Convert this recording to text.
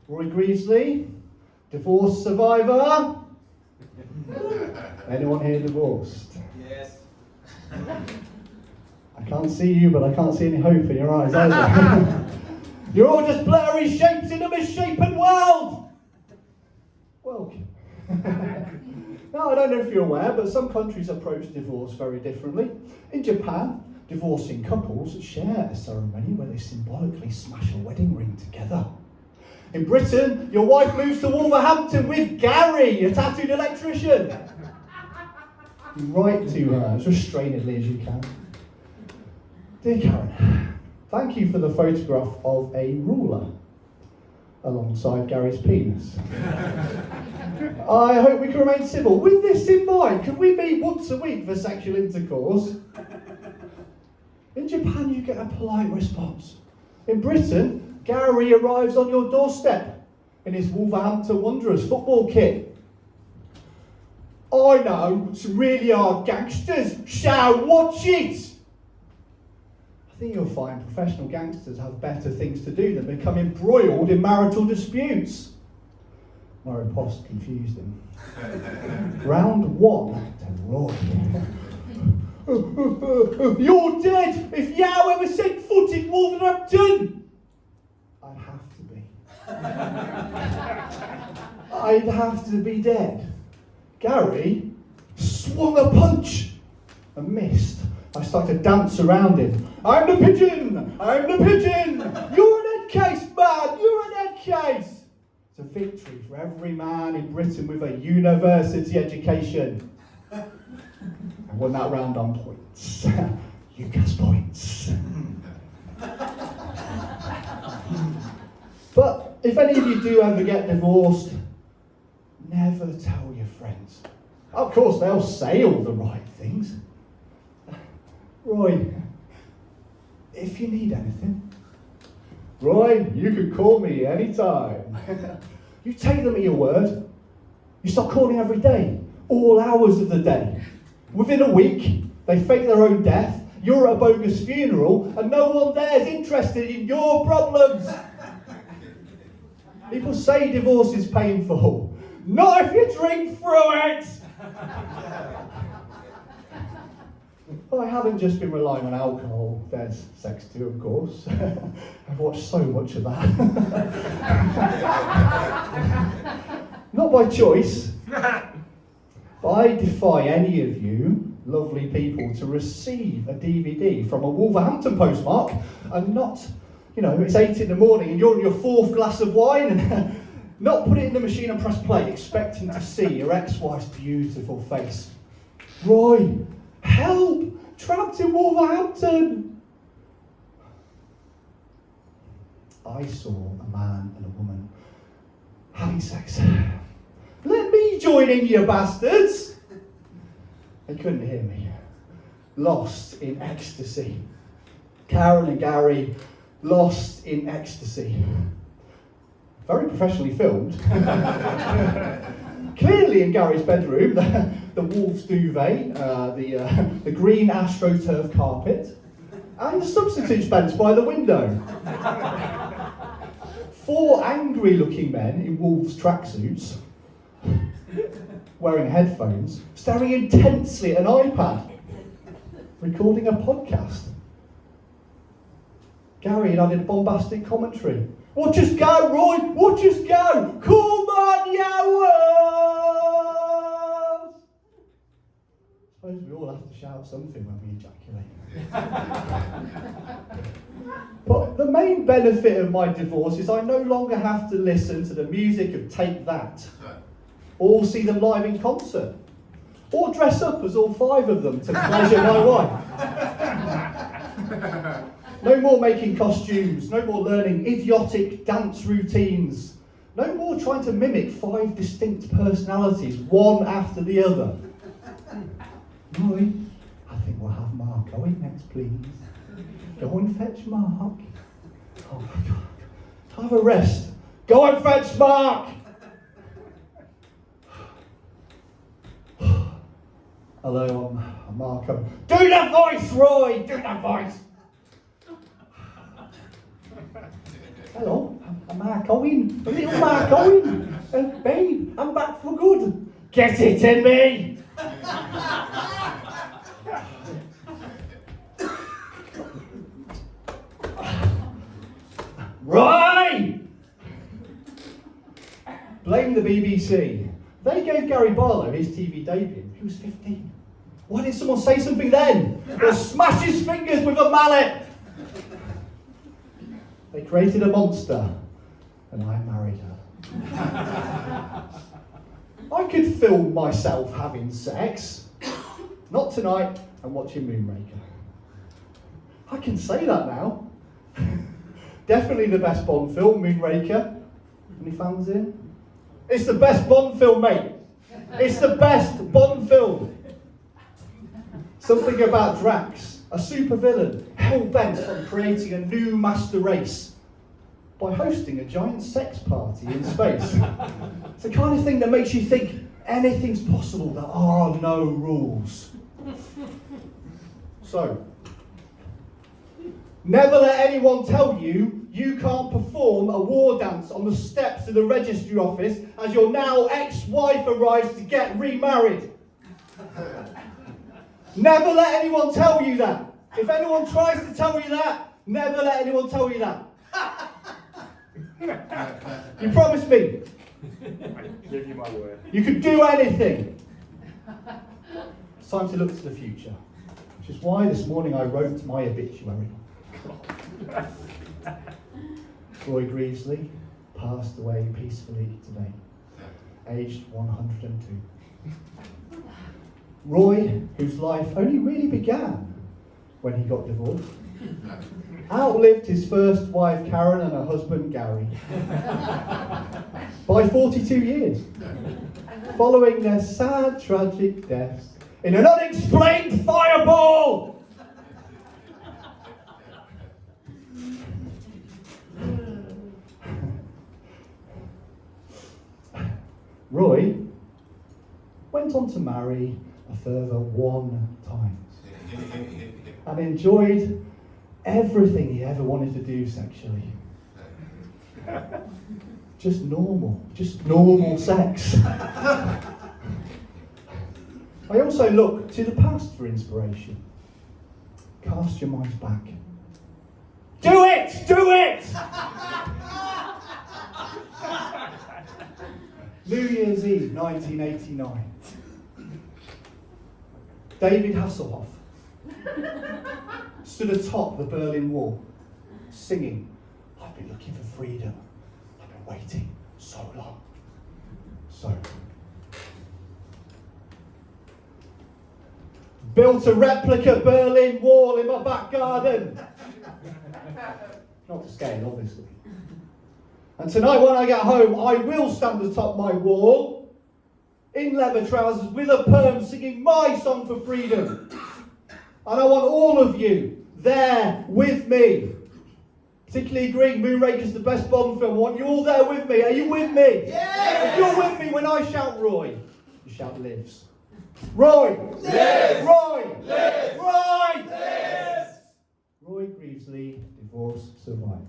Roy Greasley, divorce survivor. Anyone here divorced? Yes. I can't see you, but I can't see any hope in your eyes either. You're all just blurry shapes in a misshapen world. Welcome. Now, I don't know if you're aware, but some countries approach divorce very differently. In Japan, divorcing couples share a ceremony where they symbolically smash a wedding ring together. In Britain, your wife moves to Wolverhampton with Gary, a tattooed electrician. You write to her as restrainedly as you can. Dear Karen, thank you for the photograph of a ruler alongside Gary's penis. I hope we can remain civil. With this in mind, could we meet once a week for sexual intercourse? In Japan, you get a polite response. In Britain, Gary arrives on your doorstep in his Wolverhampton Wanderers football kit. I know some really hard gangsters. Shall watch it. I think you'll find professional gangsters have better things to do than become embroiled in marital disputes. My riposte confused him. Round 1 to Roy. You're dead if Yao ever set foot in Wolverhampton. I'd have to be. I'd have to be dead. Gary swung a punch and missed. I started to dance around him. I'm the pigeon! I'm the pigeon! You're an head case, man! You're an head case! It's a victory for every man in Britain with a university education. I won that round on points. UCAS points. But if any of you do ever get divorced, never tell your friends. Of course, they'll say all the right things. Roy, if you need anything, Roy, you can call me anytime. You take them at your word. You start calling every day, all hours of the day. Within a week, they fake their own death, you're at a bogus funeral, and no one there is interested in your problems. People say divorce is painful. Not if you drink through it! Well, I haven't just been relying on alcohol. There's sex too, of course. I've watched so much of that. Not by choice. But I defy any of you, lovely people, to receive a DVD from a Wolverhampton postmark and not, it's 8 in the morning and you're on your 4th glass of wine and not put it in the machine and press play, expecting to see your ex-wife's beautiful face. Roy, help! Trapped in Wolverhampton! I saw a man and a woman having sex. Let me join in, you bastards! They couldn't hear me. Lost in ecstasy. Karen and Gary, lost in ecstasy. Very professionally filmed. Clearly in Gary's bedroom, the wolf's duvet, the green AstroTurf carpet, and the substitute bench by the window. 4 angry-looking men in wolves' tracksuits, wearing headphones, staring intensely at an iPad, recording a podcast. Gary had added bombastic commentary. Watch us go, Roy! Watch us go! Come on, Yowers! I suppose we all have to shout something when we ejaculate. But the main benefit of my divorce is I no longer have to listen to the music of Take That, or see them live in concert, or dress up as all 5 of them to pleasure my wife. No more making costumes, no more learning idiotic dance routines, no more trying to mimic 5 distinct personalities, one after the other. Roy, I think we'll have Mark. Go in next, please. Go and fetch Mark. Oh my God. Have a rest. Go and fetch Mark! Hello, I'm Mark. Do the voice, Roy! Do the voice! Hello, Mark Owen, a little Mark Owen. Babe, I'm back for good. Get it in me! Right! Blame the BBC. They gave Gary Barlow his TV debut. He was 15. Why didn't someone say something then? Or smash his fingers with a mallet? They created a monster, and I married her. I could film myself having sex. Not tonight, I'm watching Moonraker. I can say that now. Definitely the best Bond film, Moonraker. Any fans in? It's the best Bond film, mate. It's the best Bond film. Something about Drax, a supervillain, hell-bent on creating a new master race by hosting a giant sex party in space. It's the kind of thing that makes you think anything's possible. There are no rules. So, never let anyone tell you you can't perform a war dance on the steps of the registry office as your now ex-wife arrives to get remarried. Never let anyone tell you that. If anyone tries to tell you that, never let anyone tell you that. You promised me. I give you my word. You could do anything. It's time to look to the future, which is why this morning I wrote my obituary. Roy Greasley passed away peacefully today, aged 102. Roy, whose life only really began when he got divorced, outlived his first wife Karen and her husband Gary by 42 years, following their sad, tragic deaths in an unexplained fireball. Roy went on to marry a further 1 time and enjoyed everything he ever wanted to do sexually. Just normal sex. I also look to the past for inspiration. Cast your minds back. Do it! Do it! New Year's Eve, 1989. David Hasselhoff stood atop the Berlin Wall, singing, "I've been looking for freedom. I've been waiting so long." So, built a replica Berlin Wall in my back garden. Not to scale, obviously. And tonight when I get home, I will stand atop my wall in leather trousers with a perm singing my song for freedom. And I want all of you there with me. Particularly agreeing Moonraker's the best Bond film. I want you all there with me. Are you with me? Yes! If you're with me when I shout Roy, you shout lives. Roy! Lives! Roy! Lives! Roy! Lives! Roy Greasley, divorce survivor.